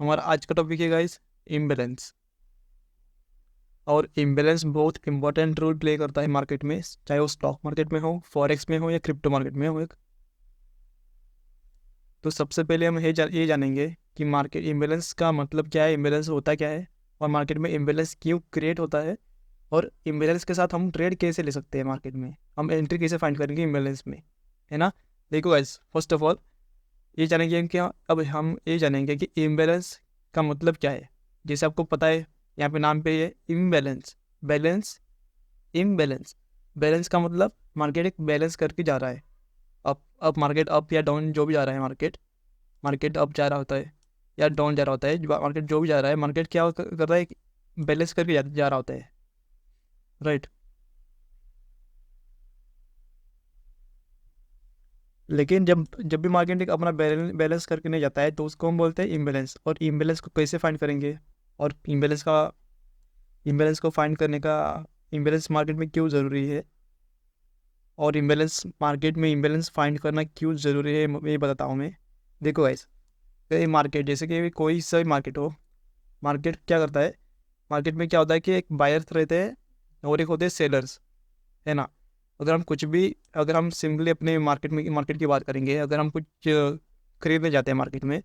हमारा आज का टॉपिक है गाइस इम्बैलेंस। और इम्बैलेंस बहुत इंपॉर्टेंट रोल प्ले करता है मार्केट में, चाहे वो स्टॉक मार्केट में हो, फॉरेक्स में हो या क्रिप्टो मार्केट में हो। तो सबसे पहले हम ये जानेंगे कि मार्केट इम्बैलेंस का मतलब क्या है, इम्बैलेंस होता क्या है, और मार्केट में इम्बैलेंस क्यों क्रिएट होता है, और इम्बैलेंस के साथ हम ट्रेड कैसे ले सकते हैं, मार्केट में हम एंट्री कैसे फाइंड करेंगे इम्बैलेंस में, है ना। देखो गाइस, फर्स्ट ऑफ ऑल ये जानेंगे कि अब हम ये जानेंगे कि इम्बैलेंस का मतलब क्या है। जैसे आपको पता है, यहाँ पे नाम पे ये इम्बैलेंस, बैलेंस, इम्बैलेंस। बैलेंस का मतलब मार्केट एक बैलेंस करके जा रहा है, अप मार्केट अप या डाउन जो भी जा रहा है, मार्केट मार्केट अप जा रहा होता है या डाउन जा रहा होता है, मार्केट जो भी जा रहा है, मार्केट क्या कर रहा है, बैलेंस करके जा रहा होता है, राइट। लेकिन जब जब भी मार्केट एक अपना बैलेंस करके नहीं जाता है तो उसको हम बोलते हैं इम्बैलेंस। और इम्बैलेंस को कैसे फाइंड करेंगे, और इम्बैलेंस को फाइंड करने का, इम्बैलेंस मार्केट में क्यों ज़रूरी है, और इम्बैलेंस मार्केट में इम्बैलेंस फाइंड करना क्यों ज़रूरी है, ये बताता हूँ मैं। देखो गाइस, कई मार्केट, जैसे कि कोई सा मार्केट हो, मार्केट क्या करता है, मार्केट में क्या होता है कि एक बायर्स रहते हैं और एक होते हैं सेलर्स, है ना। अगर हम सिंपली अपने मार्केट की बात करेंगे, अगर हम कुछ खरीदने जाते हैं मार्केट में,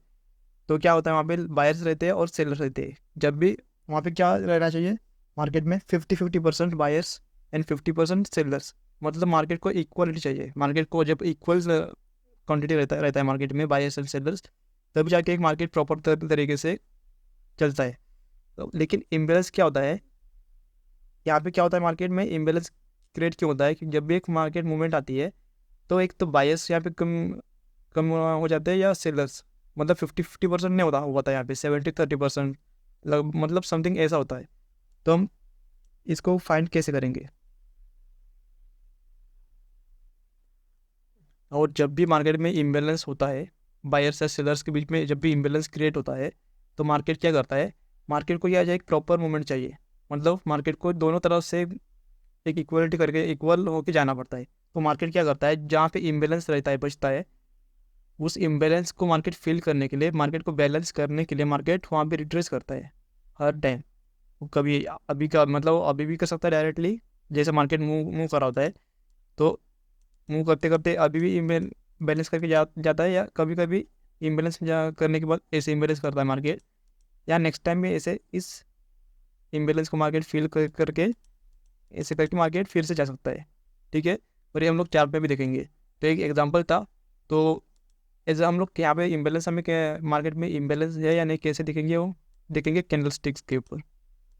तो क्या होता है, वहाँ पे बायर्स रहते हैं और सेलर्स रहते हैं। जब भी वहाँ पे क्या रहना चाहिए, मार्केट में 50-50% बायर्स एंड 50% सेलर्स, मतलब मार्केट को इक्वलिटी चाहिए। मार्केट को जब इक्वल क्वांटिटी रहता है मार्केट में, बायर्स एंड सेलर्स, तब जाके एक मार्केट प्रॉपर तरीके से चलता है। तो लेकिन इम्बेलेंस क्या होता है, यहाँ पे क्या होता है, मार्केट में इम्बेलेंस क्रिएट क्यों होता है कि जब भी एक मार्केट मूवमेंट आती है, तो एक तो बायर्स यहाँ पे कम कम हो जाते हैं, या सेलर्स, मतलब 50-50% नहीं होता है यहाँ पे 70-30%, मतलब समथिंग ऐसा होता है। तो हम इसको फाइंड कैसे करेंगे, और जब भी मार्केट में इम्बेलेंस होता है, बायर्स या सेलर्स के बीच में जब भी इम्बेलेंस क्रिएट होता है, तो मार्केट क्या करता है, मार्केट को यह एक प्रॉपर मूवमेंट चाहिए, मतलब मार्केट को दोनों तरफ से एक इक्वलिटी करके इक्वल होके जाना पड़ता है। तो मार्केट क्या करता है, जहाँ पे इम्बेलेंस रहता है, बचता है, उस इम्बेलेंस को मार्केट फिल करने के लिए, मार्केट को बैलेंस करने के लिए, मार्केट वहाँ पे रिट्रेस करता है हर टाइम। कभी अभी का मतलब अभी भी कर सकता है डायरेक्टली, जैसे मार्केट मूव मूव कर रहा होता है, तो मूव करते करते अभी भी इम्बेल बैलेंस करके जाता है, या कभी कभी इम्बेलेंस करने के बाद ऐसे इम्बेलेंस करता है मार्केट, या नेक्स्ट टाइम में ऐसे इस इम्बेलेंस को मार्केट करके ऐसे करके मार्केट फिर से जा सकता है, ठीक है। और ये हम लोग चार्ट पे भी देखेंगे। तो एक एग्जांपल था, तो एज हम लोग यहाँ पे इम्बेलेंस, हमें क्या मार्केट में इम्बेलेंस है या नहीं कैसे देखेंगे, वो देखेंगे कैंडल स्टिक्स के ऊपर,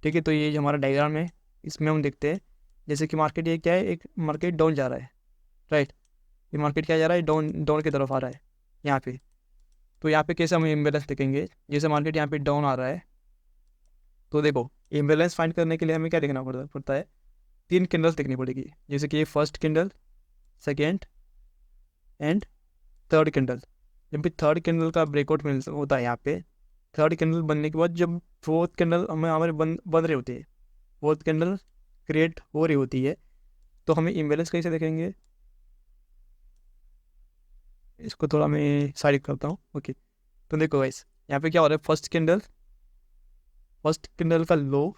ठीक है। तो ये जो हमारा डायग्राम है, इसमें हम देखते हैं, जैसे कि मार्केट ये क्या है, एक मार्केट डाउन जा रहा है, राइट। ये मार्केट क्या जा रहा है, डाउन डाउन की तरफ आ रहा है यहाँ पे। तो यहाँ पे कैसे हम इम्बेलेंस देखेंगे, जैसे मार्केट यहाँ पे डाउन आ रहा है, तो देखो इम्बेलेंस फाइंड करने के लिए हमें क्या देखना पड़ता है, तीन कैंडल्स देखनी पड़ेगी, जैसे कि ये first candle, second and third candle. जब भी थर्ड कैंडल का ब्रेकआउट मिल होता है यहाँ पे, थर्ड कैंडल बनने के बाद जब फोर्थ कैंडल हमें हमारे बन रही होती है, फोर्थ कैंडल क्रिएट हो रही होती है, तो हमें इम्बेलेंस कैसे देखेंगे, इसको थोड़ा मैं साइड करता हूँ, ओके। तो देखो गाइस, यहाँ पे क्या हो रहा है, फर्स्ट कैंडल का लो,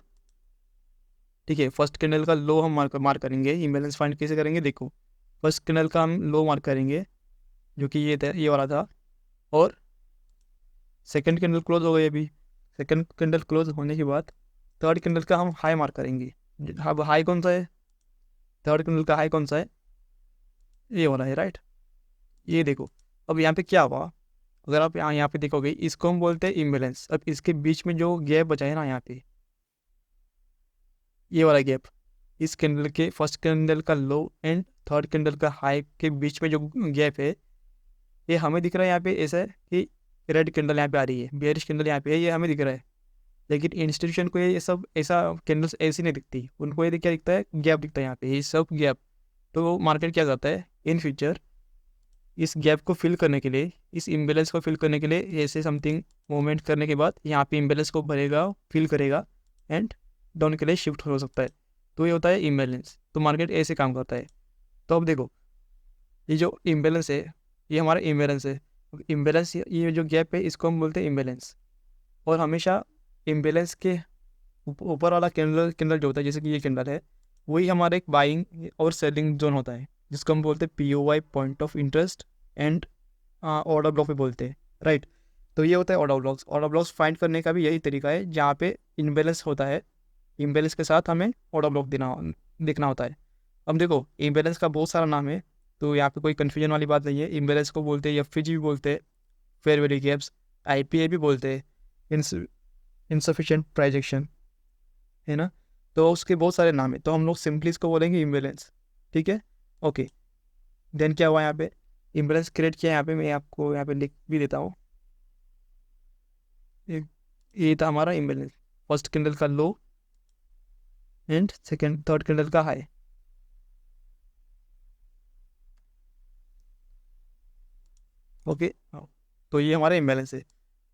ठीक है। फर्स्ट कैंडल का लो हम मार्क करेंगे, इम्बेलेंस फाइंड कैसे करेंगे, देखो फर्स्ट कैंडल का हम लो मार्क करेंगे, जो कि ये वाला था। और सेकंड कैंडल क्लोज हो गई अभी, सेकंड कैंडल क्लोज होने के बाद थर्ड कैंडल का हम हाई मार्क करेंगे। अब हाई कौन सा है, थर्ड कैंडल का हाई कौन सा है, ये वाला है, राइट। ये देखो, अब यहाँ पे क्या हुआ, अगर आप यहाँ पे देखोगे, इसको हम बोलते हैं इम्बेलेंस। अब इसके बीच में जो गैप बचा है ना यहाँ पे, ये वाला गैप, इस कैंडल के फर्स्ट कैंडल का लो एंड थर्ड कैंडल का हाई के बीच में जो गैप है, ये हमें दिख रहा है यहाँ पे ऐसा है कि रेड कैंडल यहाँ पे आ रही है, बेयरिश कैंडल यहाँ पे है, ये हमें दिख रहा है। लेकिन इंस्टीट्यूशन को ये सब ऐसा कैंडल्स ऐसी नहीं दिखती, उनको ये क्या दिखता है, गैप दिखता है यहाँ पे, ये सब गैप। तो मार्केट क्या करता है इन फ्यूचर, इस गैप को फिल करने के लिए, इस इम्बेलेंस को फिल करने के लिए, ऐसे समथिंग मूवमेंट करने के बाद यहाँ पे इम्बेलेंस को भरेगा, फिल करेगा, एंड डाउन के लिए शिफ्ट हो सकता है। तो ये होता है इम्बेलेंस। तो मार्केट ऐसे काम करता है। तो अब देखो, ये जो इम्बेलेंस है, ये हमारा इम्बेलेंस है। इम्बेलेंस, ये जो गैप है, इसको हम बोलते हैं इम्बेलेंस। और हमेशा इम्बेलेंस के ऊपर वाला कैंडल कैंडल जो होता है, जैसे कि ये कैंडल है, वही हमारा एक बाइंग और सेलिंग जोन होता है, जिसको हम बोलते हैं POI, point of interest, and order block भी बोलते हैं, राइट। तो ये होता है order blocks. Order blocks find करने का भी यही तरीका है, जहाँ पे इम्बेलेंस होता है, इम्बेलेंस के साथ हमें ऑर्डर ब्लॉक देखना होता है। अब देखो, इम्बेलेंस का बहुत सारा नाम है, तो यहाँ पे कोई कन्फ्यूजन वाली बात नहीं है। इम्बेलेंस को बोलते हैं FVG भी बोलते हैं, फेयर वैल्यू गैप्स, IPA भी बोलते हैं, इनसफिशिएंट प्राइजेक्शन, है ना। तो उसके बहुत सारे नाम है, तो हम लोग सिंपली इसको बोलेंगे इम्बेलेंस, ठीक है, ओके। देन क्या हुआ यहाँ पे, इम्बेलेंस क्रिएट किया यहाँ पे, मैं आपको यहाँ पे लिख भी देता हूँ। ये था हमारा इम्बेलेंस, फर्स्ट कैंडल का लो एंड सेकेंड थर्ड कैंडल का हाई, ओके। तो ये हमारा इम्बेलेंस है।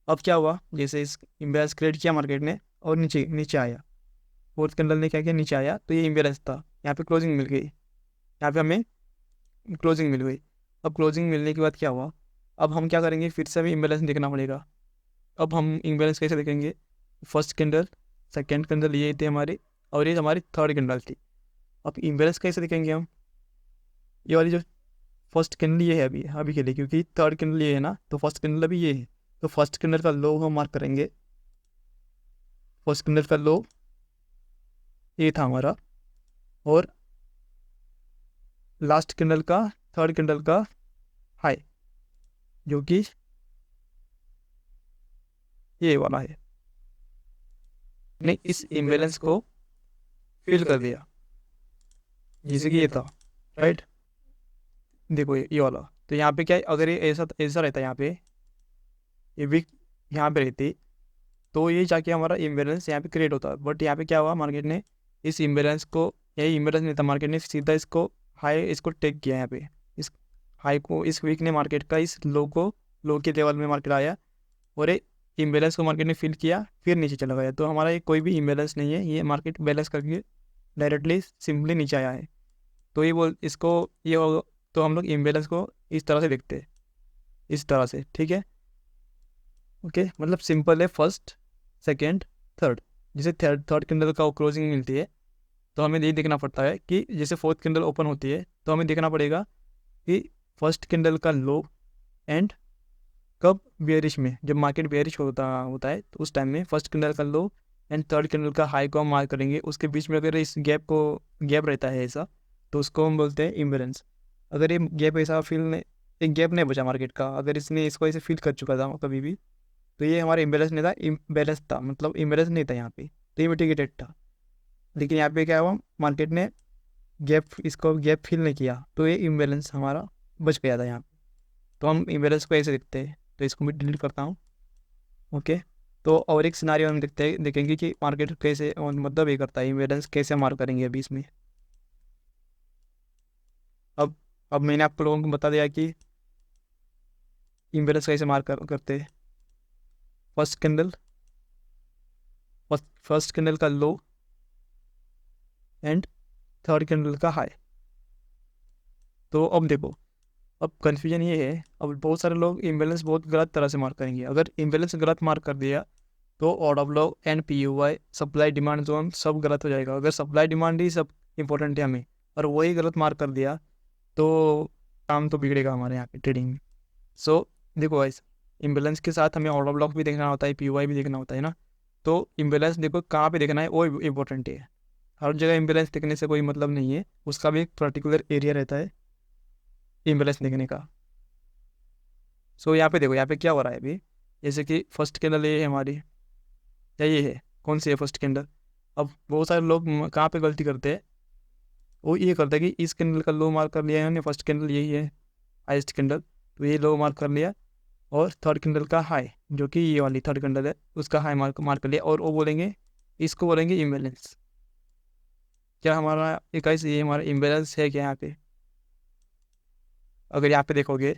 अब क्या हुआ, जैसे इस इम्बेलेंस क्रिएट किया मार्केट ने और नीचे नीचे आया, फोर्थ कैंडल ने क्या किया, नीचे आया, तो ये इम्बेलेंस था। यहाँ पे क्लोजिंग मिल गई, यहाँ पे हमें क्लोजिंग मिल गई। अब क्लोजिंग मिलने के बाद क्या हुआ, अब हम क्या करेंगे, फिर से हमें इम्बेलेंस देखना पड़ेगा। अब हम इम्बेलेंस कैसे देखेंगे, फर्स्ट कैंडल, सेकेंड कैंडल ये थे हमारी, और ये हमारी थर्ड कैंडल थी। अब इम्बेलेंस कैसे देखेंगे हम, ये वाली जो फर्स्ट कैंडल ये है अभी अभी के लिए, क्योंकि थर्ड कैंडल ये है ना, तो फर्स्ट कैंडल अभी ये है, तो फर्स्ट कैंडल का लो हम मार्क करेंगे। फर्स्ट कैंडल का लो ये था हमारा, और लास्ट कैंडल का, थर्ड कैंडल का हाई, जो कि ये वाला है। ने इस इम्बेलेंस को फिल कर दिया, जैसे कि ये था, राइट। देखो ये वाला, तो यहाँ पे क्या है, अगर ये ऐसा ऐसा रहता है, यहाँ पे ये वीक यहाँ पे रहती, तो ये जाके हमारा इम्बेलेंस यहाँ पे क्रिएट होता है। बट यहाँ पे क्या हुआ, मार्केट ने इस इम्बेलेंस को, यही इम्बेलेंस नहीं था, मार्केट ने सीधा इसको हाई, इसको टेक किया यहाँ पे, इस हाई को, इस वीक ने मार्केट का इस लो को, लो के लेवल में मार्केट आया, और ये इम्बेलेंस को मार्केट ने फिल किया, फिर नीचे चला गया। तो हमारा ये कोई भी इम्बेलेंस नहीं है, ये मार्केट बैलेंस करके डायरेक्टली सिंपली नीचे आया है। तो ये बोल इसको ये तो हम लोग इम्बेलेंस को इस तरह से देखते हैं, इस तरह से, ठीक है, ओके। मतलब सिंपल है, फर्स्ट सेकेंड थर्ड, जैसे थर्ड थर्ड कैंडल का क्लोजिंग मिलती है, तो हमें ये देखना पड़ता है कि जैसे फोर्थ कैंडल ओपन होती है, तो हमें देखना पड़ेगा कि फर्स्ट कैंडल का लो एंड कब बेयरिश में, जब मार्केट बेयरिश होता है, तो उस टाइम में फर्स्ट कैंडल का लो एंड थर्ड कैंडल का हाई को हम मार्क करेंगे। उसके बीच में अगर इस गैप रहता है ऐसा, तो उसको हम बोलते हैं इम्बेलेंस। अगर ये गैप ऐसा फील नहीं, एक गैप नहीं बचा मार्केट का, अगर इसने इसको ऐसे फील कर चुका था कभी भी, तो ये हमारा इम्बेलेंस नहीं था, इम्बेलेंस था, मतलब इम्बेलेंस नहीं था यहाँ पे, तो ये मिटिगेटेड था। लेकिन यहाँ पे क्या हुआ, मार्केट ने इसको गैप फिल नहीं किया, तो ये इम्बेलेंस हमारा बच गया था यहाँ पे। तो हम इम्बेलेंस को ऐसे देखते हैं, तो इसको मैं डिलीट करता हूँ, ओके। तो और एक सिनारियो हम देखेंगे कि मार्केट कैसे मतलब ये करता है, इम्बेलेंस कैसे मार्क करेंगे अभी इसमें। अब अब मैंने आप लोगों को बता दिया कि इम्बेलेंस कैसे मार्क करते हैं। फर्स्ट कैंडल, फर्स्ट कैंडल का लो एंड थर्ड कैंडल का हाई। तो अब देखो, अब कन्फ्यूजन ये है, अब बहुत सारे लोग इम्बेलेंस बहुत गलत तरह से मार्क करेंगे। अगर इम्बेलेंस गलत मार्क कर दिया, तो order block and POI, supply demand zone, सब गलत हो जाएगा। अगर सप्लाई डिमांड ही सब इंपॉर्टेंट है हमें, और वही गलत मार्क कर दिया, तो काम तो बिगड़ेगा हमारे यहाँ पे ट्रेडिंग में। सो देखो गाइस, इम्बेलेंस के साथ हमें ऑर्डर ब्लॉक भी देखना होता है, POI भी देखना होता है ना। तो इम्बेलेंस देखो कहाँ पे देखना है, वो इम्पोर्टेंट है। हर जगह इम्बेलेंस देखने से कोई मतलब नहीं है, उसका भी एक पर्टिकुलर एरिया रहता है इम्बेलेंस देखने का। सो यहाँ पे देखो, यहाँ पे क्या हो रहा है अभी, जैसे कि फर्स्ट कैंडल ये है हमारी, या ये है, कौन सी है फर्स्ट कैंडल। अब बहुत सारे लोग कहाँ पे गलती करते हैं, वो ये करते हैं कि इस कैंडल का लो मार्क कर लिया है, फर्स्ट कैंडल यही है हाईएस्ट कैंडल, तो ये लो मार्क कर लिया, और थर्ड कैंडल का हाई, जो कि ये वाली थर्ड कैंडल है, उसका हाई मार्क कर लिया, और वो बोलेंगे, इसको बोलेंगे इम्बेलेंस। क्या हमारा एक ऐसे ये हमारा इम्बेलेंस है क्या यहाँ पे? अगर यहाँ पे देखोगे,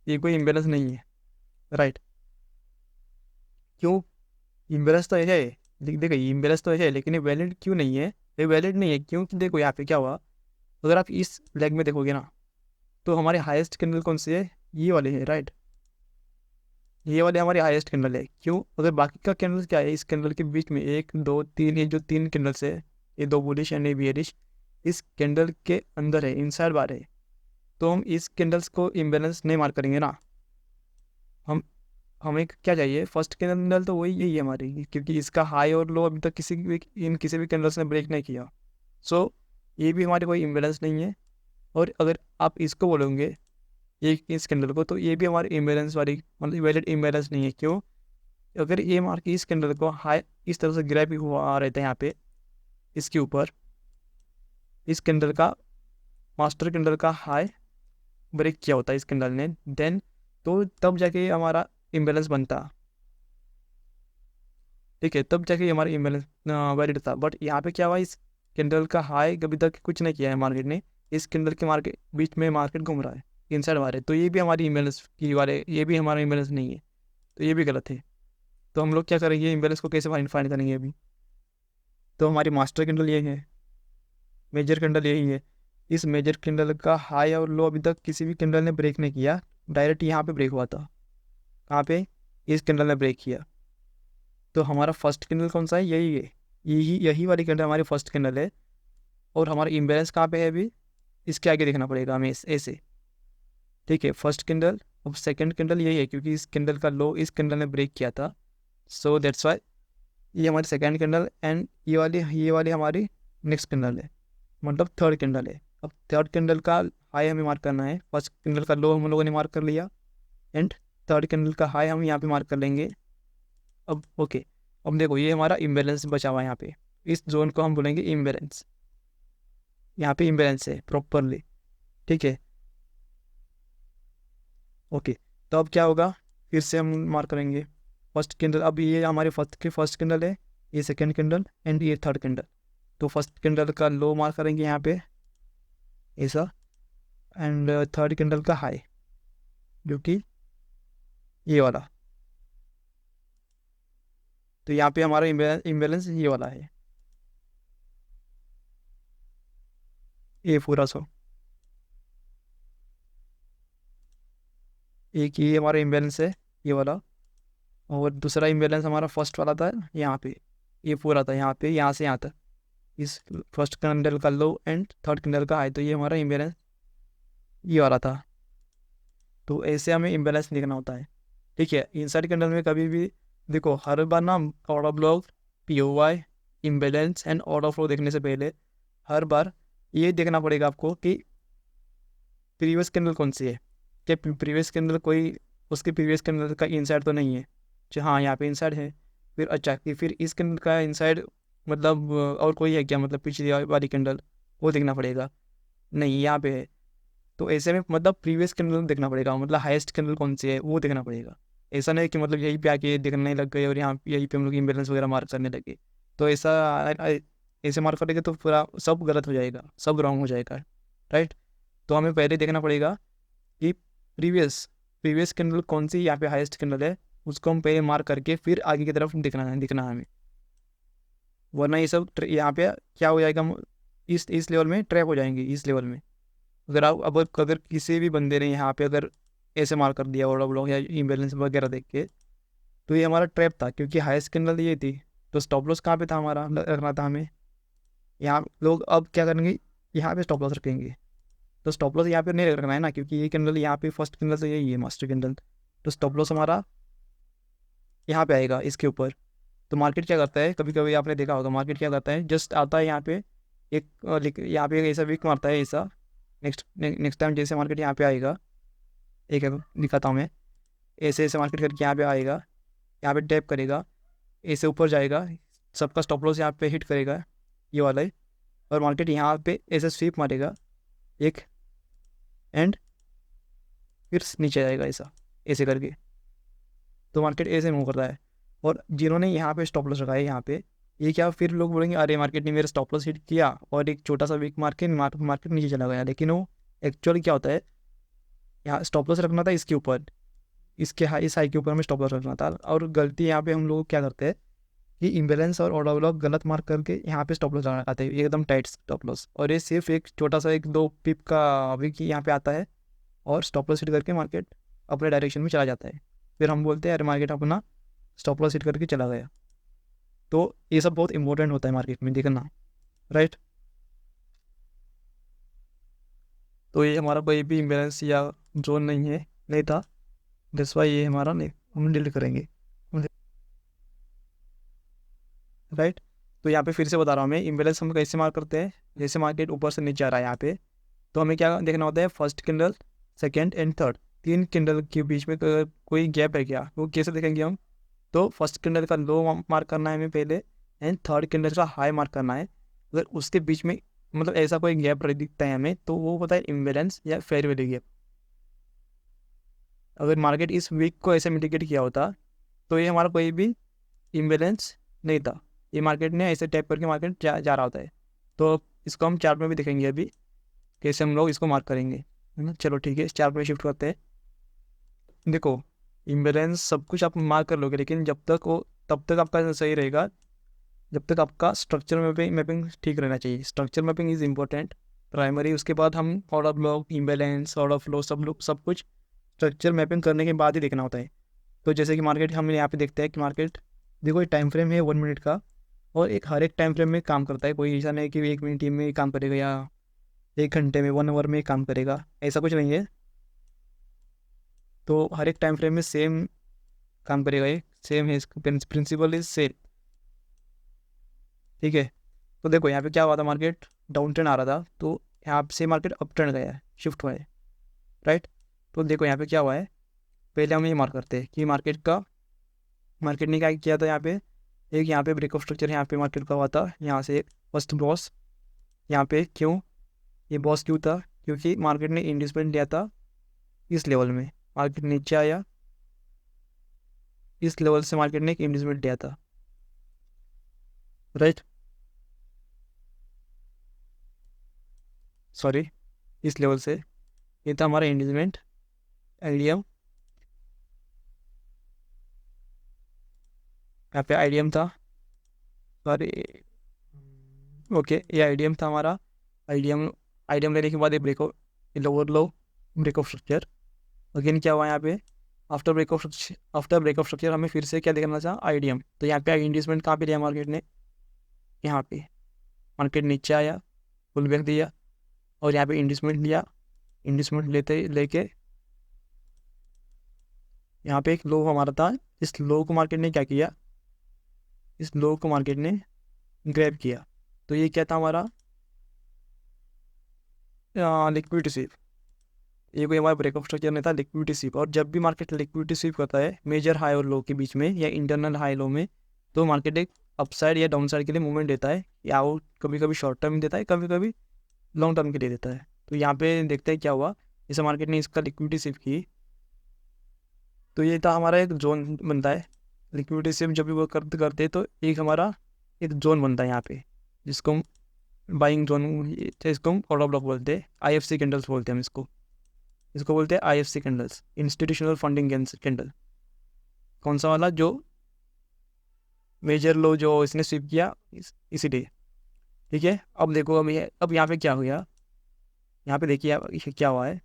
ये कोई इम्बेलेंस नहीं है, राइट। क्यों? इम्बेलेंस तो है, देखो इम्बेलेंस तो है, लेकिन ये वैलिड क्यों नहीं है? ये वैलिड नहीं है क्योंकि देखो यहाँ पे क्या हुआ, अगर आप इस लेग में देखोगे ना, तो हमारे हाईएस्ट कैंडल कौन सी है, ये वाली है, राइट। ये वाले हमारे हाईएस्ट कैंडल है। क्यों? अगर बाकी का कैंडल क्या है, इस कैंडल के बीच में 1 2 3, ये जो 3 कैंडल्स है, ये 2 बुलिश एंड ये बियरिश, इस कैंडल के अंदर है, इनसाइड बार है, तो हम इस कैंडल्स को इम्बेलेंस नहीं मार करेंगे ना। हम हमें क्या चाहिए, फर्स्ट कैंडल तो वही यही है हमारी, क्योंकि इसका हाई और लो अभी तक किसी भी कैंडल्स ने ब्रेक नहीं किया। सो ये भी हमारे कोई इम्बेलेंस नहीं है। और अगर आप इसको बोलोगे ये इस कैंडल को, तो ये भी हमारी इम्बेलेंस वाली मतलब वैलिड इम्बेलेंस नहीं है। क्यों? अगर ये मार्केट इस कैंडल को हाई इस तरह से गिरा भी हुआ आ रहे थे यहाँ पे, इसके ऊपर इस कैंडल का मास्टर कैंडल का हाई ब्रेक किया होता है इस कैंडल ने, देन तो तब जाके हमारा इम्बेलेंस बनता। ठीक है, तब जाके हमारा इम्बेलेंस वैलिड था। बट यहाँ पे क्या हुआ, इस कैंडल का हाई कभी तक कुछ नहीं किया है मार्केट ने, इस कैंडल के मार्केट बीच में मार्केट घूम रहा है इनसाइड वाले, तो ये भी हमारी इम्बेलेंस की वाले, ये भी हमारा इम्बेलेंस नहीं है, तो ये भी गलत है। तो हम लोग क्या करेंगे, इम्बेलेंस को कैसे फाइंड करेंगे अभी? तो हमारी मास्टर कैंडल ये है, मेजर कैंडल यही है। इस मेजर कैंडल का हाई और लो अभी तक किसी भी कैंडल ने ब्रेक नहीं किया, डायरेक्ट यहाँ पे ब्रेक हुआ था। कहाँ पे? इस कैंडल ने ब्रेक किया। तो हमारा फर्स्ट कैंडल कौन सा है? यही है, यही वाली कैंडल हमारी फर्स्ट कैंडल है। और हमारा इम्बेलेंस कहाँ पे है अभी? इसके आगे देखना पड़ेगा हमें ऐसे। ठीक है, फर्स्ट कैंडल, अब सेकंड कैंडल यही है, क्योंकि इस कैंडल का लो इस कैंडल ने ब्रेक किया था, सो दैट्स वाई ये हमारी सेकंड कैंडल, एंड ये वाली हमारी नेक्स्ट कैंडल है, मतलब थर्ड कैंडल है। अब थर्ड कैंडल का हाई हमें मार्क करना है, फर्स्ट कैंडल का लो हम लोगों ने मार्क कर लिया, एंड थर्ड कैंडल का हाई हम यहाँ पे मार्क कर लेंगे। अब ओके, अब देखो ये हमारा इम्बेलेंस बचा हुआ है यहाँ पे, इस जोन को हम बोलेंगे इम्बेलेंस। यहाँ पे इम्बेलेंस है प्रॉपरली। ठीक है, ओके। तो अब क्या होगा, फिर से हम मार्क करेंगे फर्स्ट कैंडल। अब ये हमारे फर्स्ट कैंडल है, ये सेकंड कैंडल एंड ये थर्ड कैंडल। तो फर्स्ट कैंडल का लो मार्क करेंगे यहाँ पे ऐसा, एंड थर्ड कैंडल का हाई जो कि ये वाला। तो यहाँ पे हमारा इम्बेलेंस ये वाला है, ये पूरा सो एक ये हमारा इम्बेलेंस है ये वाला। और दूसरा इम्बेलेंस हमारा फर्स्ट वाला था यहाँ पे, ये पूरा था यहाँ पे, यहाँ से यहाँ तक, इस फर्स्ट कैंडल का लो एंड थर्ड कैंडल का हाई, तो ये हमारा इम्बेलेंस ये वाला था। तो ऐसे हमें इम्बेलेंस लिखना होता है। ठीक है, इनसाइड कैंडल में कभी भी देखो, हर बार ना order block, POY, imbalance and order flow देखने से पहले हर बार ये देखना पड़ेगा आपको कि प्रीवियस कैंडल कौन सी है, क्या प्रीवियस कैंडल कोई उसके प्रीवियस कैंडल का इनसाइड तो नहीं है। जो हाँ, यहाँ पे इनसाइड है। फिर अच्छा कि फिर इस कैंडल का इनसाइड मतलब और कोई है क्या, मतलब पिछली वाली कैंडल, वो देखना पड़ेगा। नहीं, यहाँ पे है। तो ऐसे में मतलब प्रीवियस कैंडल देखना पड़ेगा, मतलब हाईएस्ट कैंडल कौन सी है वो देखना पड़ेगा। ऐसा नहीं कि मतलब यहीं पे आके देखने लग गए और यहाँ यहीं पे हम लोग इम्बेलेंस वगैरह मार्क करने लगे। तो ऐसे मार्क करेंगे तो पूरा सब गलत हो जाएगा, सब रॉन्ग हो जाएगा, राइट। तो हमें पहले देखना पड़ेगा कि प्रीवियस कैंडल कौन सी यहाँ पे हाईएस्ट कैंडल है, उसको हम पहले मार्क करके फिर आगे की तरफ दिखना है हमें। वरना ये सब यहाँ पे क्या हो जाएगा, हम इस लेवल में ट्रैप हो जाएंगे। इस लेवल में अगर आप अब अगर किसी भी बंदे ने यहाँ पे अगर ऐसे मार्क कर दिया ऑर्डर ब्लॉक या इम्बेलेंस वगैरह देख के, तो ये हमारा ट्रैप था, क्योंकि हाईएस्ट कैंडल ये थी। तो स्टॉप लॉस कहाँ पे था हमारा, रखना था हमें यहाँ। लोग अब क्या करेंगे, यहाँ पे स्टॉप लॉस रखेंगे। तो स्टॉप लॉस यहाँ पे नहीं रखना है ना, क्योंकि ये कैंडल यहाँ पे फर्स्ट कैंडल तो यही है मास्टर कैंडल। तो स्टॉप लॉस हमारा यहाँ पे आएगा इसके ऊपर। तो मार्केट क्या करता है, कभी कभी आपने देखा होगा, मार्केट क्या करता है, जस्ट आता है यहाँ पे एक यहाँ पे ऐसा वीक मारता है ऐसा। नेक्स्ट टाइम जैसे मार्केट यहाँ पे आएगा, एक दिखाता हूँ मैं, ऐसे ऐसे मार्केट करके यहाँ पे आएगा, यहाँ पे टैप करेगा, ऐसे ऊपर जाएगा, सबका स्टॉप लॉस यहाँ पे हिट करेगा ये वाला ही, और मार्केट यहाँ पे ऐसे स्वीप मारेगा एक, एंड फिर नीचे जाएगा ऐसा ऐसे करके। तो मार्केट ऐसे मूव करता है। और जिन्होंने यहाँ पे स्टॉप लॉस लगाया यहाँ पे, ये क्या, फिर लोग बोलेंगे अरे मार्केट ने मेरा स्टॉप लॉस हिट किया और एक छोटा सा वीक मार्केट नीचे चला गया। लेकिन वो एक्चुअली क्या होता है, यहाँ स्टॉप लॉस रखना था इसके ऊपर, इस हाई के ऊपर हमें स्टॉप लॉस रखना था। और गलती यहाँ पे हम लोग क्या करते हैं कि इम्बेलेंस और ऑर्डर ब्लॉक गलत मार्क करके यहाँ पे स्टॉप लॉस लगाते हैं, एकदम टाइट स्टॉप लॉस, और ये सिर्फ एक छोटा सा 1-2 पिप का वीक यहाँ पे आता है और स्टॉप लॉस हिट करके मार्केट अपने डायरेक्शन में चला जाता है। फिर हम बोलते हैं अरे मार्केट अपना स्टॉप लॉस हिट करके चला गया। तो ये सब बहुत इंपॉर्टेंट होता है मार्केट में देखना, राइट। तो ये हमारा कोई भी इम्बेलेंस या जोन नहीं था, दैट्स वाई ये हमारा नहीं, हम डिलीट करेंगे, राइट। तो यहाँ पे फिर से बता रहा हूँ मैं, इम्बेलेंस हम कैसे मार्क करते हैं, जैसे मार्केट ऊपर से नीचे आ रहा है यहाँ पे, तो हमें क्या देखना होता है, first candle, second and third, 3 candle के बीच में कोई गैप है क्या, वो कैसे देखेंगे हम। तो फर्स्ट कैंडल का लो मार्क करना है हमें पहले, एंड थर्ड कैंडल का हाई मार्क करना है। अगर उसके बीच में मतलब ऐसा कोई गैप दिखता है हमें, तो वो होता है इम्बेलेंस या फेयर वैल्यू गैप। अगर मार्केट इस वीक को ऐसे मिटिगेट किया होता तो ये हमारा कोई भी इम्बेलेंस नहीं था, ये मार्केट ने ऐसे टैप करके मार्केट जा रहा होता है। तो इसको हम चार्ट में भी देखेंगे अभी कैसे हम लोग इसको मार्क करेंगे, है ना। चलो ठीक है, इस चार्ट में शिफ्ट करते हैं। देखो, इम्बेलेंस सब कुछ आप मार्क कर लोगे, लेकिन जब तक वो तब तक आपका सही रहेगा जब तक आपका स्ट्रक्चर मैपिंग ठीक रहना चाहिए। Structure mapping is important, primary. उसके बाद हम order block, imbalance, order flow, सब कुछ स्ट्रक्चर मैपिंग करने के बाद ही देखना होता है। तो जैसे कि मार्केट हम यहाँ पे देखते हैं कि मार्केट, देखो, ये टाइम फ्रेम है 1 मिनट का, और एक हर एक टाइम फ्रेम में काम करता है। कोई ऐसा नहीं कि 1 मिनट में काम करेगा या 1 घंटे में, 1 आवर में काम करेगा, ऐसा कुछ नहीं है। तो हर एक टाइम फ्रेम में सेम काम करेगा, ये सेम है, इसका प्रिंसिपल इज सेम, ठीक है। तो देखो यहाँ पे क्या हुआ था, मार्केट डाउन ट्रेंड आ रहा था, तो यहाँ से मार्केट अप ट्रेंड गया है, शिफ्ट हुआ है, राइट। तो देखो यहाँ पे क्या हुआ है, पहले हम ये मार्क करते हैं कि मार्केट ने क्या किया था। यहाँ पे एक, यहाँ पे ब्रेक ऑफ स्ट्रक्चर यहाँ पे मार्केट का हुआ था, यहाँ से फर्स्ट बॉस यहाँ पे, क्यों ये बॉस क्यों था, क्योंकि मार्केट ने इन्वेस्टमेंट लिया था इस लेवल में, मार्केट नीचे आया, इस लेवल से मार्केट ने एक इन्वेस्टमेंट लिया था, राइट, सॉरी, इस लेवल से ये था हमारा इन्वेस्टमेंट, आईडीएम, यहाँ पे आईडीएम था, सॉरी, ओके, ये आईडीएम था हमारा। आईडीएम आईडीएम लेने के बाद ये lower low break of structure, again क्या हुआ यहाँ पे, आफ्टर ब्रेक ऑफ स्ट्रक्चर हमें फिर से क्या देखना था, आईडीएम। तो यहाँ पे इन्वेस्टमेंट कहाँ पे लिया मार्केट ने, यहाँ पे मार्केट नीचे आया, फुल बैक दिया, और यहाँ पे इन्वेस्टमेंट लिया, इन्वेस्टमेंट लेके यहाँ पे एक लो हमारा था, इस लो को मार्केट ने क्या किया, इस लो को मार्केट ने ग्रैब किया। तो ये क्या था हमारा, लिक्विडिटी स्वीप, ये कोई हमारा ब्रेक ऑफ स्ट्रक्चर नहीं था, लिक्विडिटी स्वीप। और जब भी मार्केट लिक्विडिटी स्वीप करता है मेजर हाई और लो के बीच में या इंटरनल हाई लो में, तो मार्केट एक अपसाइड या डाउन साइड के लिए मूवमेंट देता है, या वो कभी कभी शॉर्ट टर्म देता है, कभी कभी लॉन्ग टर्म के लिए देता है। तो यहाँ पे देखते हैं क्या हुआ, जैसे मार्केट ने इसका लिक्विडिटी स्वीप की, तो ये था हमारा एक जोन बनता है। लिक्विडिटी स्वीप जब भी वो करते तो एक हमारा एक जोन बनता है यहाँ पे, जिसको हम बाइंग जोन, इसको हम ऑर्डर ब्लॉक बोलते हैं, आईएफसी कैंडल्स बोलते हैं हम इसको बोलते हैं IFC candles, institutional funding candle. कौन सा वाला, जो मेजर लो जो इसने स्वीप किया इसीलिए, ठीक है। अब देखो, अब यहाँ पे क्या हो गया, यहाँ पे देखिए ये क्या हुआ है।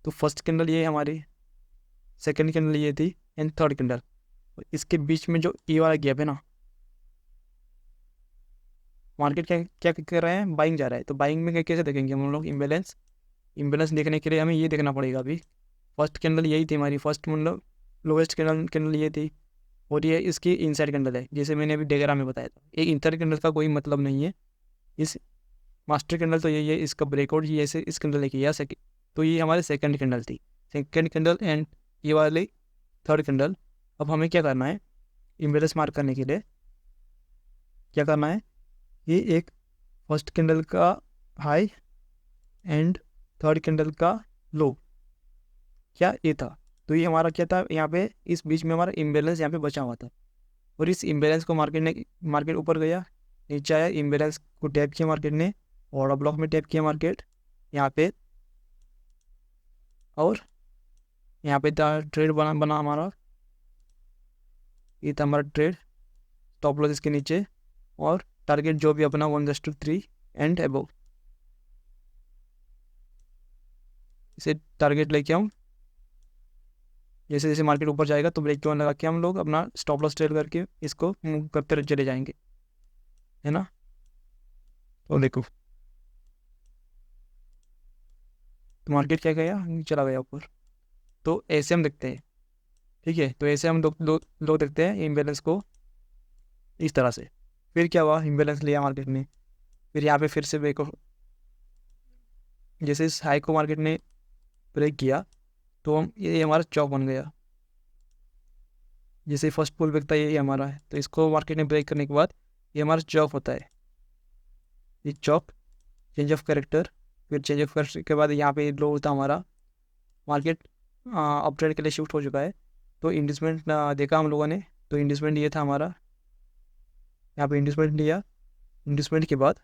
तो फर्स्ट कैंडल ये हमारी, सेकंड कैंडल ये थी, एंड थर्ड कैंडल, इसके बीच में जो ये वाला गैप है ना, मार्केट क्या क्या कर रहा है, बाइंग जा रहा है। तो बाइंग में कैसे देखेंगे हम लोग, इम्बेलेंस देखने के लिए हमें ये देखना पड़ेगा। अभी फर्स्ट कैंडल यही थी हमारी, फर्स्ट मतलब लोवेस्ट कैंडल ये थी, और ये इसकी इनसाइड कैंडल है, जैसे मैंने अभी डायग्राम में बताया था। एक इंटर कैंडल का कोई मतलब नहीं है, इस मास्टर कैंडल तो यही है, इसका ब्रेकआउट ये ऐसे इस कैंडल ने किया, तो ये हमारी सेकंड कैंडल थी, सेकंड कैंडल, एंड ये वाली थर्ड कैंडल। अब हमें क्या करना है, इम्बेलेंस मार्क करने के लिए क्या करना है, ये एक फर्स्ट कैंडल का हाई एंड थर्ड कैंडल का लो, क्या ये था। तो ये हमारा क्या था, यहाँ पे इस बीच में हमारा इम्बेलेंस यहाँ पे बचा हुआ था, और इस इम्बेलेंस को मार्केट ऊपर गया, नीचे आया, इम्बेलेंस को टैप किया मार्केट ने, ऑर्डर ब्लॉक में टैप किया मार्केट यहाँ पे, और यहाँ पे था ट्रेड बना हमारा, ये था हमारा ट्रेड, टॉप लॉस इसके नीचे, और टारगेट जो भी अपना 1:3 एंड अबव, इसे टारगेट लेके आऊँ, जैसे जैसे मार्केट ऊपर जाएगा तो ब्रेक इवन लगा के हम लोग अपना स्टॉप लॉस ट्रेड करके इसको मूव करते चले जाएंगे, है ना। तो देखो तो मार्केट क्या गया, चला गया ऊपर। तो ऐसे हम देखते हैं, ठीक है। तो ऐसे हम लोग देखते हैं इम्बेलेंस को इस तरह से। फिर क्या हुआ, इम्बेलेंस लिया मार्केट ने, फिर यहाँ पे फिर से ब्रेक, जैसे इस हाई को मार्केट ने ब्रेक किया तो हम ये हमारा चौक बन गया। जैसे फर्स्ट पुल बैक था ये हमारा है, तो इसको मार्केट ने ब्रेक करने के बाद ये हमारा चौक होता है। ये चौक चेंज ऑफ कैरेक्टर, फिर चेंज ऑफ कैरेक्टर के बाद यहाँ पे लो होता हमारा। मार्केट अप ट्रेंड के लिए शिफ्ट हो चुका है। तो इंडस्टमेंट देखा हम लोगों ने, तो इंडस्टमेंट ये था हमारा, यहाँ पे इंडस्टमेंट लिया। इंडस्टमेंट के बाद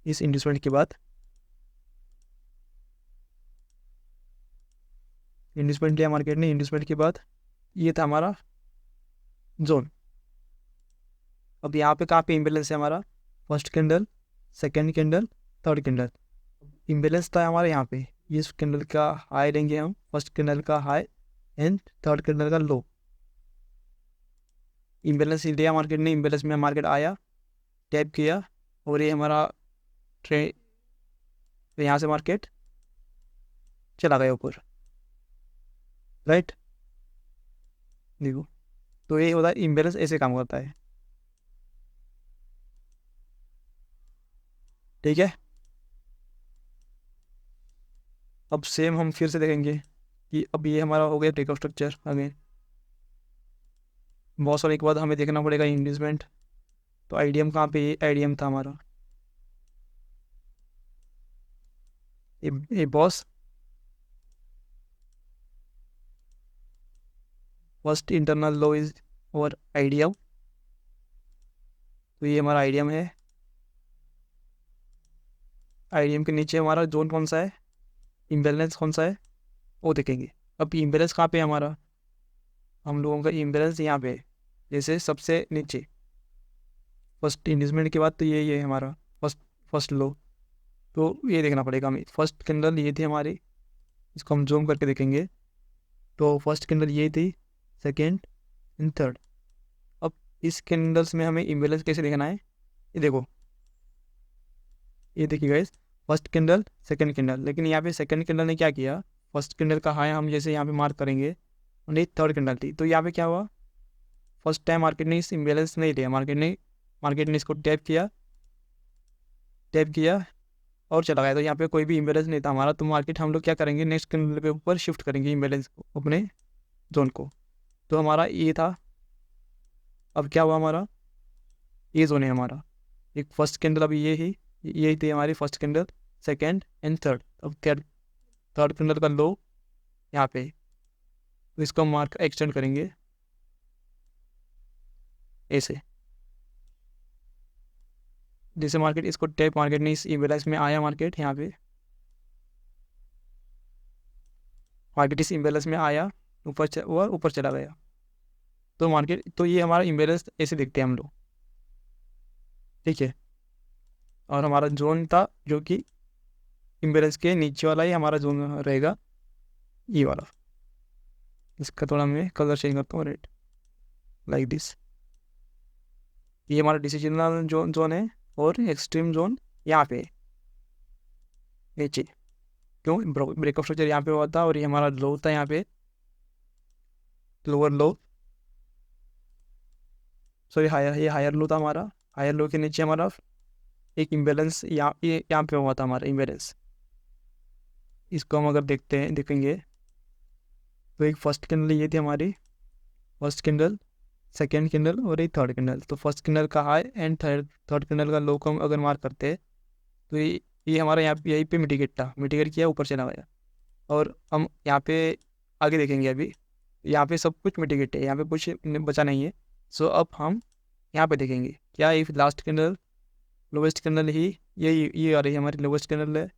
इस इंडस्टमेंट के बाद इंडस्टमेंट लिया मार्केट ने। इंडस्टमेंट के बाद ये था हमारा जोन। अब यहाँ पे कहाँ पे इम्बेलेंस है हमारा, first candle, second candle, third candle. Imbalance था हमारे यहाँ पे, इस कैंडल का हाई लेंगे हम, फर्स्ट कैंडल का हाई एंड थर्ड कैंडल का लो। इम्बेलेंस लिया मार्केट ने, इम्बेलेंस में मार्केट आया, टैप किया और ये हमारा ट्रेड, तो यहाँ से मार्केट चला गया ऊपर, राइट। देखो तो ये होता है इम्बेलेंस, ऐसे काम करता है, ठीक है। अब सेम हम फिर से देखेंगे कि अब ये हमारा हो गया ब्रेकआउट स्ट्रक्चर अगेन। बहुत सारे के बाद हमें देखना पड़ेगा इंडस्टमेंट। तो आईडीएम कहाँ पे, आईडीएम था हमारा, ये boss first internal low is और आईडीएम। तो ये हमारा आईडीएम है। आईडीएम के नीचे हमारा जोन कौन सा है, इम्बेलेंस कौन सा है, वो देखेंगे। अब इम्बेलेंस कहाँ पे है हमारा, हम लोगों का इम्बेलेंस यहाँ पे है। जैसे सबसे नीचे फर्स्ट इंडस्टमेंट के बाद तो ये है हमारा फर्स्ट लो। तो ये देखना पड़ेगा हमें, फर्स्ट कैंडल ये थी हमारी, इसको हम जूम करके देखेंगे। तो फर्स्ट कैंडल ये थी, सेकेंड एंड थर्ड। अब इस कैंडल्स में हमें इम्बेलेंस कैसे देखना है, ये देखो, ये देखिए guys, first candle second candle. लेकिन यहाँ पे सेकंड कैंडल ने क्या किया, फर्स्ट कैंडल का हाई हम जैसे यहाँ पे मार्क करेंगे और ये थर्ड कैंडल थी। तो यहाँ पे क्या हुआ, फर्स्ट टाइम मार्केट ने इस इम्बेलेंस नहीं लिया, मार्केट ने इसको टैप किया और चला गया। तो यहाँ पे कोई भी इम्बेलेंस नहीं था हमारा। तो मार्केट हम लोग क्या करेंगे, नेक्स्ट कैंडल पे ऊपर शिफ्ट करेंगे इम्बेलेंस को, अपने जोन को। तो हमारा ये था, अब क्या हुआ हमारा, ये जोन है हमारा, एक फर्स्ट कैंडल अभी यही थी हमारी first candle, second and third. अब थर्ड कैंडल का लो यहाँ पे, तो इसको मार्क एक्सटेंड करेंगे ऐसे। जैसे मार्केट इसको टैप, मार्केट ने इस इम्बेलेंस में आया, मार्केट यहाँ पे मार्केट इस इम्बेलेंस में आया, ऊपर चला गया। तो मार्केट, तो ये हमारा इम्बेलेंस ऐसे देखते हैं हम लोग, ठीक है। और हमारा जोन था जो कि इम्बेलेंस के नीचे वाला ही हमारा जोन रहेगा, ये वाला। इसका थोड़ा मैं कलर चेंज करता हूँ, रेड, लाइक दिस। ये हमारा डिसीजनल जोन है और एक्सट्रीम जोन यहाँ पे नीचे। क्यों, ब्रेकअप स्ट्रक्चर यहाँ पे हुआ था और ये हमारा लो था यहाँ पे, लोअर लो, सॉरी हायर, ये हायर लो था हमारा। हायर लो के नीचे हमारा एक इम्बेलेंस यहाँ पे हुआ था हमारा इम्बेलेंस। इसको हम अगर देखेंगे तो एक फर्स्ट कैंडल ये थी हमारी, फर्स्ट कैंडल, सेकेंड कैंडल और एक थर्ड कैंडल। तो फर्स्ट कैंडल का हाई एंड थर्ड कैंडल का लो को हम अगर मार्क करते हैं तो ये हमारा यहीं पे मिटिगेट किया, ऊपर चला गया। और हम यहाँ पे आगे देखेंगे, अभी यहाँ पे सब कुछ मिटिगेट है, यहाँ पे कुछ बचा नहीं है। सो अब हम यहाँ पे देखेंगे क्या, ये लास्ट कैंडल, लोवेस्ट कैंडल ही ये आ रही है हमारी लोवेस्ट कैंडल है,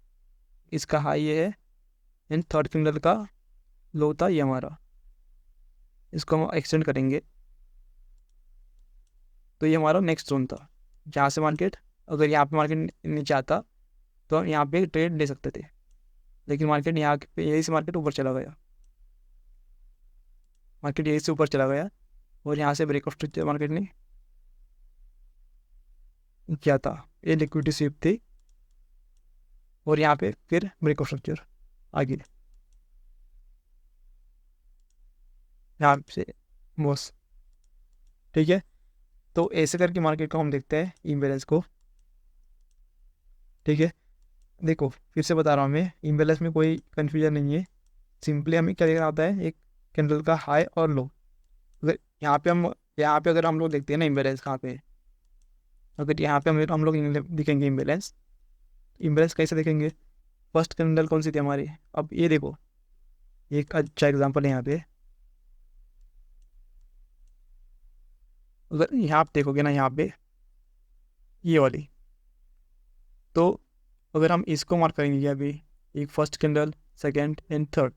इसका हाई ये है एंड थर्ड कैंडल का लो था ये हमारा। इसको हम एक्सटेंड करेंगे तो ये हमारा नेक्स्ट जोन था, जहाँ से मार्केट, अगर यहाँ पे मार्केट नीचे आता तो हम यहाँ पे ट्रेड ले सकते थे। लेकिन मार्केट यहाँ पे, यही से मार्केट ऊपर चला गया। मार्केट यहीं से ऊपर चला गया और यहाँ से ब्रेकआउट स्ट्रक्चर मार्केट ने क्या था, ये लिक्विडिटी स्वीप थी और यहाँ पे फिर ब्रेकआउट स्ट्रक्चर आगे यहाँ से बॉस। ठीक है, तो ऐसे करके मार्केट को हम देखते हैं इम्बेलेंस को। ठीक है, देखो फिर से बता रहा हूँ मैं, इम्बेलेंस में कोई कन्फ्यूजन नहीं है। सिंपली हमें क्या देखना होता है, एक कैंडल का हाई और लो। अगर यहाँ पे अगर हम लोग देखते हैं ना इम्बेलेंस कहाँ पे है, अगर यहाँ पे हम लोग दिखेंगे इम्बेलेंस, इम्बेलेंस कैसे देखेंगे, फर्स्ट कैंडल कौन सी थी हमारी, अब ये देखो एक अच्छा एग्जांपल है यहाँ पे। अगर यहाँ पे देखोगे ना, यहाँ पे ये वाली, तो अगर हम इसको मार्क करेंगे अभी, एक first candle, second and third,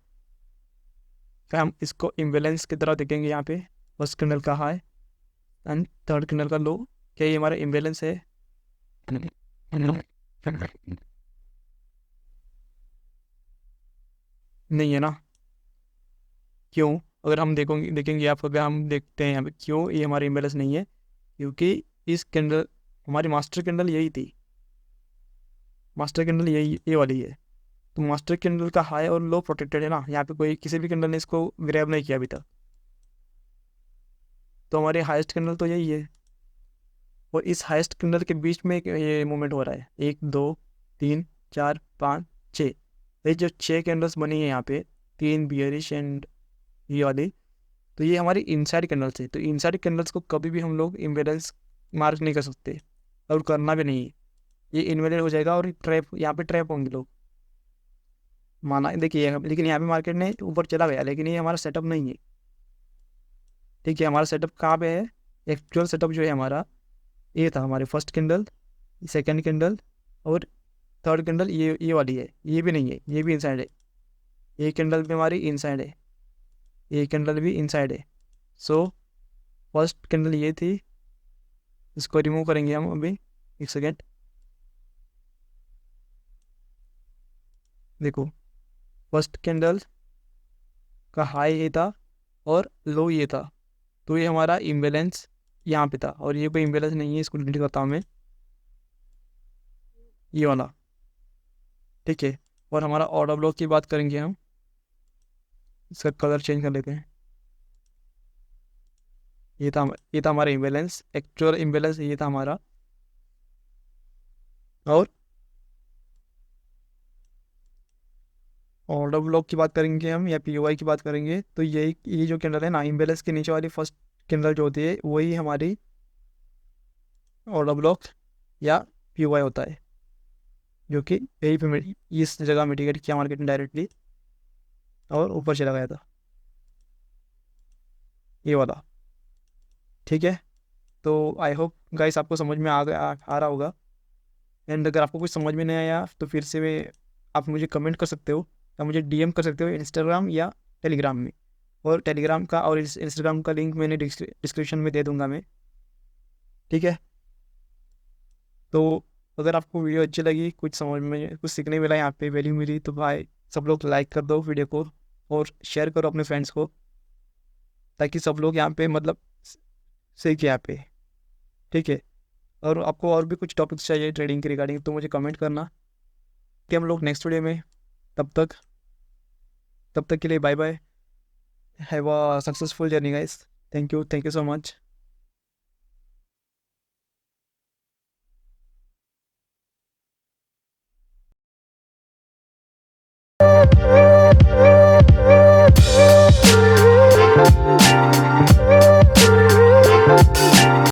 फिर हम इसको इम्बेलेंस की तरह देखेंगे। यहाँ पे फर्स्ट कैंडल का हाई एंड थर्ड कैंडल का लो, क्या ये हमारा इम्बेलेंस है? नहीं है ना। क्यों? अगर हम देखेंगे आप, अगर हम देखते हैं यहाँ पे क्यों ये हमारी इम्बेलेंस नहीं है, क्योंकि इस कैंडल, हमारी मास्टर कैंडल यही थी, मास्टर कैंडल यही ये वाली है। तो मास्टर कैंडल का हाई और लो प्रोटेक्टेड है ना, यहाँ पे कोई किसी भी कैंडल ने इसको ग्रैब नहीं किया अभी तक। तो हमारे हाईएस्ट कैंडल तो यही है, और इस हाईएस्ट कैंडल के बीच में ये मूवमेंट हो रहा है, 1 2 3 4 5 6, ये जो 6 कैंडल्स बनी है यहाँ पे, 3 बियरिश एंड ये वाली, तो ये हमारी इनसाइड कैंडल्स है। तो इनसाइड कैंडल्स को कभी भी हम लोग इम्बेलेंस मार्क नहीं कर सकते और करना भी नहीं है, ये इनवैलिड हो जाएगा और ट्रैप, यहाँ पे ट्रैप होंगे लोग। माना देखिए, लेकिन यहाँ पे मार्केट ने ऊपर चला गया, लेकिन ये हमारा सेटअप नहीं है। ठीक है, हमारा सेटअप कहाँ पे है, एक्चुअल सेटअप जो है हमारा, ये था हमारे फर्स्ट कैंडल, सेकंड कैंडल और थर्ड कैंडल, ये वाली है, ये भी नहीं है, ये भी इनसाइड है। ये कैंडल भी हमारी इनसाइड है, ये कैंडल भी इनसाइड है। सो फर्स्ट कैंडल ये थी, इसको रिमूव करेंगे हम अभी, एक सेकेंड। देखो फर्स्ट कैंडल का हाई ये था और लो ये था, तो ये हमारा इम्बेलेंस यहाँ पे था, और ये कोई इम्बेलेंस नहीं है, इसको डिलीट करता हूँ मैं, ये वाला। ठीक है, और हमारा ऑर्डर ब्लॉक की बात करेंगे हम, इसका कलर चेंज कर लेते हैं। ये था हमारा इम्बेलेंस, एक्चुअल इम्बेलेंस ये था हमारा। और ऑर्डर ब्लॉक की बात करेंगे हम या पीओआई की बात करेंगे, तो ये जो कैंडल है ना, इम्बेलेंस के नीचे वाली फर्स्ट कैंडल जो होती है, वही हमारी ऑर्डर ब्लॉक या पीओआई होता है, जो कि यही पे इस जगह मिटिगेट किया मार्केट ने डायरेक्टली और ऊपर चला गया था, ये वाला। ठीक है, तो आई होप गाइस आपको समझ में आ रहा होगा। एंड अगर आपको कुछ समझ में नहीं आया तो फिर से आप मुझे कमेंट कर सकते हो या मुझे डीएम कर सकते हो इंस्टाग्राम या टेलीग्राम में, और टेलीग्राम का और इंस्टाग्राम का लिंक मैंने डिस्क्रिप्शन में दे दूंगा मैं। ठीक है, तो अगर आपको वीडियो अच्छी लगी, कुछ समझ में कुछ सीखने मिला, यहाँ पे वैल्यू मिली, तो भाई सब लोग लाइक कर दो वीडियो को और शेयर करो अपने फ्रेंड्स को, ताकि सब लोग यहाँ पे मतलब सीखे यहाँ पे। ठीक है, और आपको और भी कुछ टॉपिक्स चाहिए ट्रेडिंग के रिगार्डिंग, तो मुझे कमेंट करना कि हम लोग नेक्स्ट वीडियो में, तब तक तब तक के लिए bye bye, have a successful journey guys, thank you so much.